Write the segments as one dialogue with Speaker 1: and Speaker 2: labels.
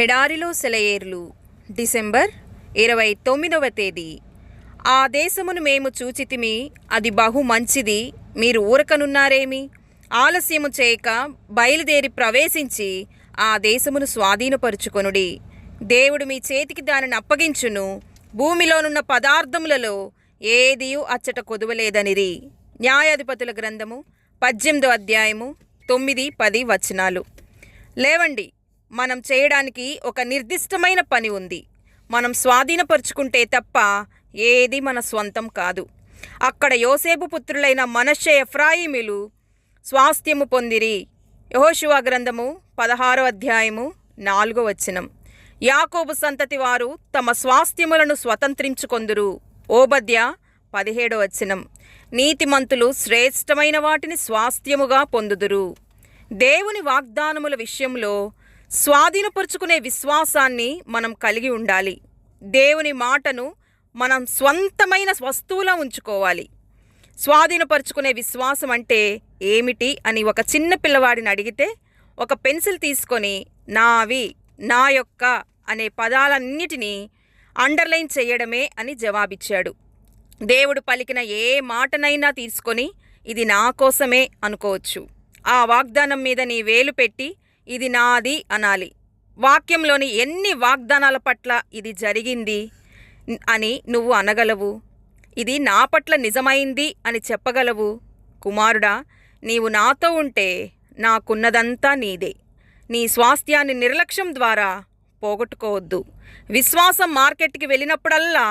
Speaker 1: ఎడారిలో సెలయేర్లు డిసెంబర్ 29వ తేదీ. ఆ దేశమును మేము చూచితిమి, అది బహు మంచిది, మీరు ఊరకనున్నారేమి? ఆలస్యము చేయక బయలుదేరి ప్రవేశించి ఆ దేశమును స్వాధీనపరుచుకొనుడి. దేవుడు మీ చేతికి దానిని అప్పగించును. భూమిలోనున్న పదార్థములలో ఏదియూ అచ్చట కొదువలేదనిరి. న్యాయాధిపతుల గ్రంథము 18వ అధ్యాయము 9-10 వచనాలు. లేవండి, మనం చేయడానికి ఒక నిర్దిష్టమైన పని ఉంది. మనం స్వాధీనపరుచుకుంటే తప్ప ఏది మన స్వంతం కాదు. అక్కడ యోసేపు పుత్రులైన మనష్షే ఎఫ్రాయిములు స్వాస్థ్యము పొందిరి. యెహోషువ గ్రంథము 16వ అధ్యాయము 4వ వచనం. యాకోబు సంతతి వారు తమ స్వాస్థ్యములను స్వతంత్రించుకొందురు. ఓబద్య 17వ వచనం. నీతిమంతులు శ్రేష్టమైన వాటిని స్వాస్థ్యముగా పొందుదురు. దేవుని వాగ్దానముల విషయంలో స్వాధీనపరుచుకునే విశ్వాసాన్ని మనం కలిగి ఉండాలి. దేవుని మాటను మనం స్వంతమైన వస్తువులా ఉంచుకోవాలి. స్వాధీనపరుచుకునే విశ్వాసం అంటే ఏమిటి అని ఒక చిన్న పిల్లవాడిని అడిగితే, ఒక పెన్సిల్ తీసుకొని నావి, నా యొక్క అనే పదాలన్నిటినీ అండర్లైన్ చేయడమే అని జవాబిచ్చాడు. దేవుడు పలికిన ఏ మాటనైనా తీసుకొని ఇది నా కోసమే అనుకోవచ్చు. ఆ వాగ్దానం మీద నీ వేలు పెట్టి ఇది నాది అనాలి. వాక్యంలోని ఎన్ని వాగ్దానాల పట్ల ఇది జరిగింది అని నువ్వు అనగలవు? ఇది నా పట్ల నిజమైంది అని చెప్పగలవు? కుమారుడా, నీవు నాతో ఉంటే నాకున్నదంతా నీదే. నీ స్వాస్థ్యాన్ని నిర్లక్ష్యం ద్వారా పోగొట్టుకోవద్దు. విశ్వాసం మార్కెట్కి వెళ్ళినప్పుడల్లా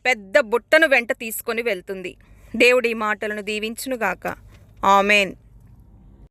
Speaker 1: పెద్ద బుట్టను వెంట తీసుకొని వెళ్తుంది. దేవుడి మాటలను దీవించునుగాక. ఆమెన్.